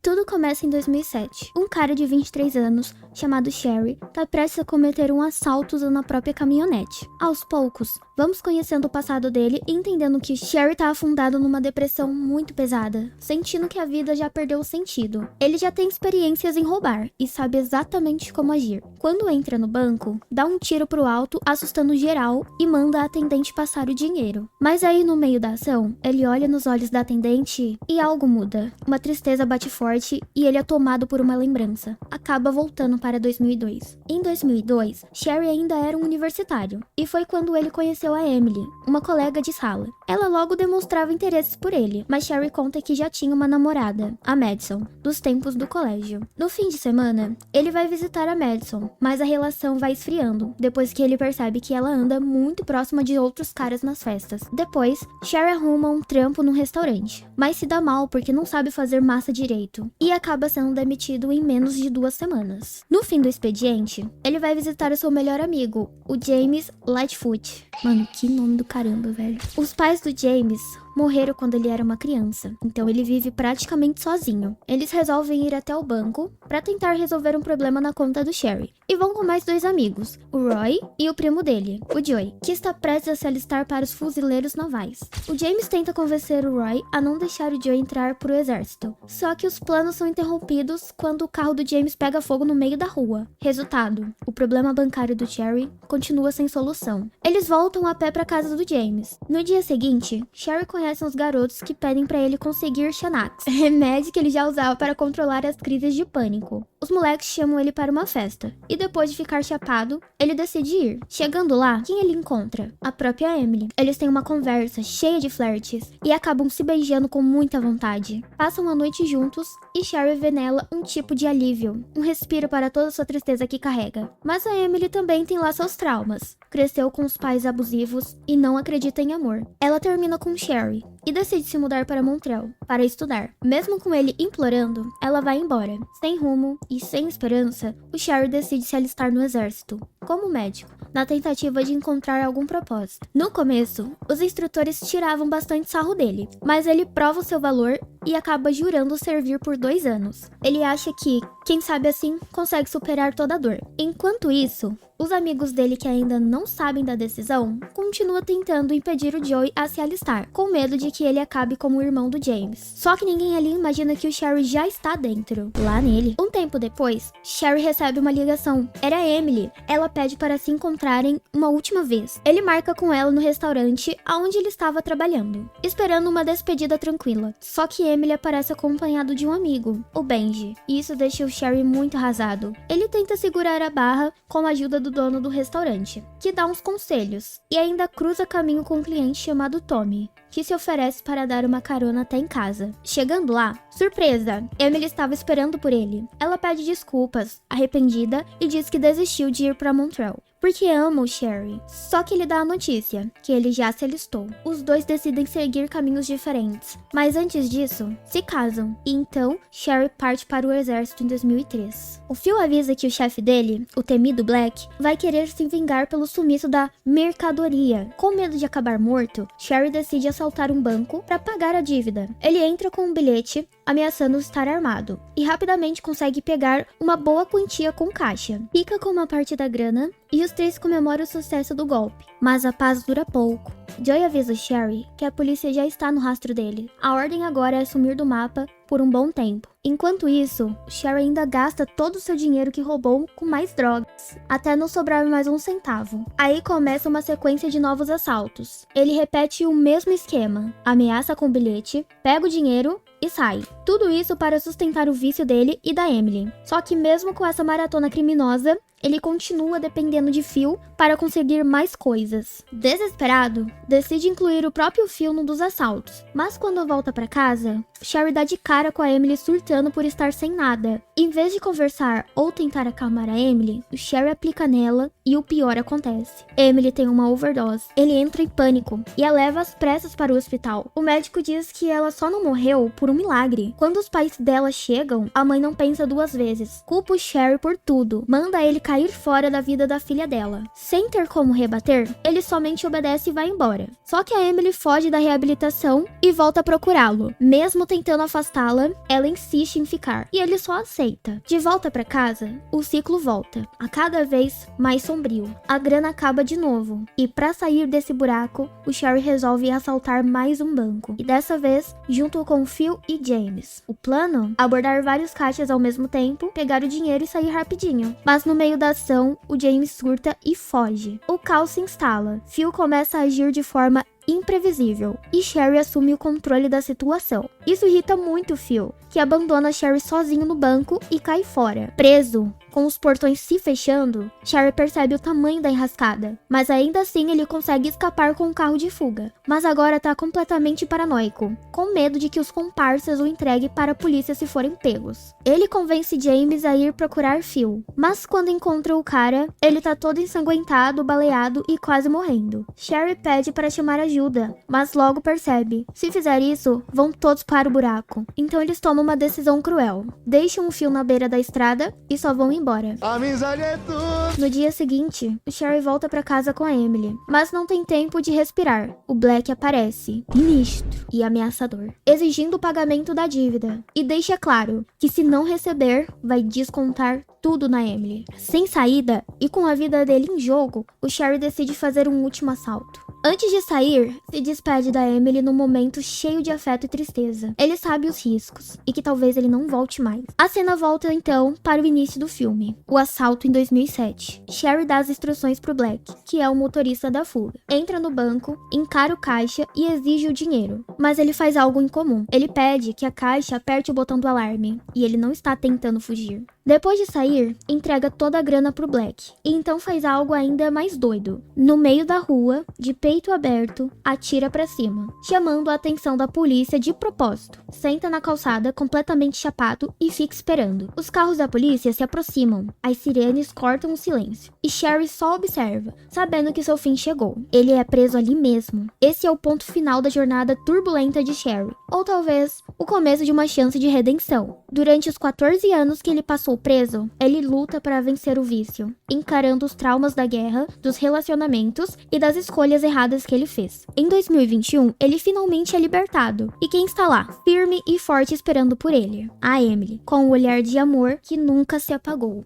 Tudo começa em 2007. Um cara de 23 anos, chamado Sherry, tá prestes a cometer um assalto usando a própria caminhonete. Aos poucos, vamos conhecendo o passado dele e entendendo que Sherry tá afundado numa depressão muito pesada, sentindo que a vida já perdeu o sentido. Ele já tem experiências em roubar e sabe exatamente como agir. Quando entra no banco, dá um tiro pro alto, assustando geral e manda a atendente passar o dinheiro. Mas aí, no meio da ação, ele olha nos olhos da atendente e algo muda. Uma tristeza bate forte e ele é tomado por uma lembrança. Acaba voltando para 2002. Em 2002, Sherry ainda era um universitário, e foi quando ele conheceu a Emily, uma colega de sala. Ela logo demonstrava interesses por ele, mas Sherry conta que já tinha uma namorada, a Madison, dos tempos do colégio. No fim de semana, ele vai visitar a Madison, mas a relação vai esfriando, depois que ele percebe que ela anda muito próxima de outros caras nas festas. Depois, Sherry arruma um trampo num restaurante, mas se dá mal porque não sabe fazer massa direito, e acaba sendo demitido em menos de 2 semanas. No fim do expediente, ele vai visitar o seu melhor amigo, o James Lightfoot. Mano, que nome do caramba, velho. Os pais do James morreram quando ele era uma criança, então ele vive praticamente sozinho. Eles resolvem ir até o banco para tentar resolver um problema na conta do Sherry, e vão com mais 2 amigos, o Roy e o primo dele, o Joey, que está prestes a se alistar para os fuzileiros navais. O James tenta convencer o Roy a não deixar o Joey entrar pro exército, só que os planos são interrompidos quando o carro do James pega fogo no meio da rua. Resultado, o problema bancário do Sherry continua sem solução. Eles voltam a pé para casa do James. No dia seguinte, Sherry conhece os garotos que pedem para ele conseguir Xanax, remédio que ele já usava para controlar as crises de pânico. Os moleques chamam ele para uma festa, e depois de ficar chapado, ele decide ir. Chegando lá, quem ele encontra? A própria Emily. Eles têm uma conversa cheia de flertes, e acabam se beijando com muita vontade. Passam a noite juntos, e Sherry vê nela um tipo de alívio, um respiro para toda sua tristeza que carrega. Mas a Emily também tem lá seus traumas. Cresceu com os pais abusivos, e não acredita em amor. Ela termina com Sherry, e decide se mudar para Montreal, para estudar. Mesmo com ele implorando, ela vai embora. Sem rumo e sem esperança, o Sherry decide se alistar no exército, como médico, na tentativa de encontrar algum propósito. No começo, os instrutores tiravam bastante sarro dele, mas ele prova o seu valor e acaba jurando servir por 2 anos. Ele acha que, quem sabe assim, consegue superar toda a dor. Enquanto isso, os amigos dele que ainda não sabem da decisão, continuam tentando impedir o Joey a se alistar, com medo de que ele acabe como o irmão do James. Só que ninguém ali imagina que o Sherry já está dentro, lá nele. Um tempo depois, Sherry recebe uma ligação. Era a Emily. Ela pede para se encontrarem uma última vez. Ele marca com ela no restaurante onde ele estava trabalhando, esperando uma despedida tranquila. Só que Emily aparece acompanhado de um amigo, o Benji, e isso deixa o Sherry muito arrasado. Ele tenta segurar a barra com a ajuda do dono do restaurante, que dá uns conselhos, e ainda cruza caminho com um cliente chamado Tommy, que se oferece para dar uma carona até em casa. Chegando lá, surpresa! Emily estava esperando por ele. Ela pede desculpas, arrependida, e diz que desistiu de ir para Montreal, porque ama o Sherry. Só que ele dá a notícia, que ele já se alistou. Os dois decidem seguir caminhos diferentes, mas antes disso, se casam. E então, Sherry parte para o exército em 2003. O Phil avisa que o chefe dele, o temido Black, vai querer se vingar pelo sumiço da mercadoria. Com medo de acabar morto, Sherry decide assaltar um banco para pagar a dívida. Ele entra com um bilhete, ameaçando estar armado, e rapidamente consegue pegar uma boa quantia com caixa. Fica com uma parte da grana, e os 3 comemoram o sucesso do golpe. Mas a paz dura pouco. Joey avisa Sherry que a polícia já está no rastro dele. A ordem agora é sumir do mapa por um bom tempo. Enquanto isso, Sherry ainda gasta todo o seu dinheiro que roubou com mais drogas, até não sobrar mais um centavo. Aí começa uma sequência de novos assaltos. Ele repete o mesmo esquema, ameaça com bilhete, pega o dinheiro e sai. Tudo isso para sustentar o vício dele e da Emily. Só que mesmo com essa maratona criminosa, ele continua dependendo de Phil para conseguir mais coisas. Desesperado, decide incluir o próprio Phil num dos assaltos. Mas quando volta para casa, Sherry dá de cara com a Emily surtando por estar sem nada. Em vez de conversar ou tentar acalmar a Emily, o Sherry aplica nela e o pior acontece. Emily tem uma overdose. Ele entra em pânico e a leva às pressas para o hospital. O médico diz que ela só não morreu por um milagre. Quando os pais dela chegam, a mãe não pensa 2 vezes. Culpa o Sherry por tudo. Manda ele cair fora da vida da filha dela. Sem ter como rebater, ele somente obedece e vai embora. Só que a Emily foge da reabilitação e volta a procurá-lo. Mesmo tentando afastá-la, ela insiste em ficar, e ele só aceita. De volta para casa, o ciclo volta, a cada vez mais sombrio. A grana acaba de novo, e para sair desse buraco, o Sherry resolve assaltar mais um banco, e dessa vez, junto com Phil e James. O plano? Abordar vários caixas ao mesmo tempo, pegar o dinheiro e sair rapidinho. Mas no meio da ação, o James surta e foge. O caos se instala. Phil começa a agir de forma imprevisível, e Sherry assume o controle da situação. Isso irrita muito Phil, que abandona Sherry sozinho no banco e cai fora. Preso, com os portões se fechando, Sherry percebe o tamanho da enrascada, mas ainda assim ele consegue escapar com um carro de fuga. Mas agora tá completamente paranoico, com medo de que os comparsas o entreguem para a polícia se forem pegos. Ele convence James a ir procurar Phil, mas quando encontra o cara, ele tá todo ensanguentado, baleado e quase morrendo. Sherry pede para chamar ajuda, mas logo percebe, se fizer isso, vão todos para o buraco. Então eles tomam uma decisão cruel. Deixam o Phil na beira da estrada e só vão embora. Amizade é tudo. No dia seguinte, o Sherry volta para casa com a Emily, mas não tem tempo de respirar. O Black aparece, sinistro e ameaçador, exigindo o pagamento da dívida, e deixa claro que se não receber, vai descontar tudo na Emily. Sem saída e com a vida dele em jogo, o Sherry decide fazer um último assalto. Antes de sair, se despede da Emily num momento cheio de afeto e tristeza. Ele sabe os riscos e que talvez ele não volte mais. A cena volta então para o início do filme, o assalto em 2007. Sherry dá as instruções pro Black, que é o motorista da fuga. Entra no banco, encara o caixa e exige o dinheiro. Mas ele faz algo incomum. Ele pede que a caixa aperte o botão do alarme, e ele não está tentando fugir. Depois de sair, entrega toda a grana pro Black, e então faz algo ainda mais doido. No meio da rua, de peito aberto, atira pra cima, chamando a atenção da polícia de propósito. Senta na calçada, completamente chapado, e fica esperando. Os carros da polícia se aproximam, as sirenes cortam o silêncio, e Sherry só observa, sabendo que seu fim chegou. Ele é preso ali mesmo. Esse é o ponto final da jornada turbulenta de Sherry, ou talvez o começo de uma chance de redenção. Durante os 14 anos que ele passou preso, ele luta para vencer o vício, encarando os traumas da guerra, dos relacionamentos e das escolhas erradas que ele fez. Em 2021, ele finalmente é libertado, e quem está lá, firme e forte esperando por ele? A Emily, com um olhar de amor que nunca se apagou.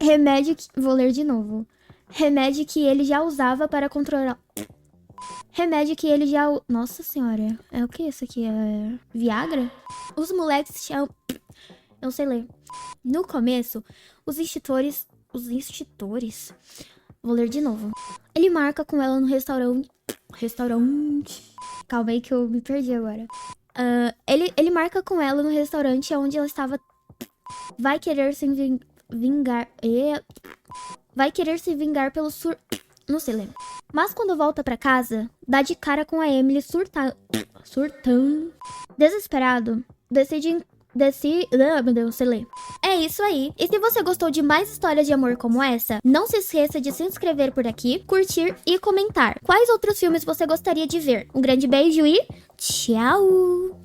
Remédio que... Vou ler de novo. Remédio que ele já usava para controlar... Remédio que ele já... Nossa senhora, é o que isso aqui? É Viagra? Os moleques chamam... Eu sei ler. No começo, os institutores... Vou ler de novo. Ele marca com ela no restaurante... Calma aí que eu me perdi agora. Ele marca com ela no restaurante onde ela estava... Vai querer se vingar... Vai querer se vingar pelo Não sei ler. Mas quando volta pra casa, dá de cara com a Emily surtando. Desesperado, decide... meu Deus, sei ler. É isso aí. E se você gostou de mais histórias de amor como essa, não se esqueça de se inscrever por aqui, curtir e comentar. Quais outros filmes você gostaria de ver? Um grande beijo e tchau!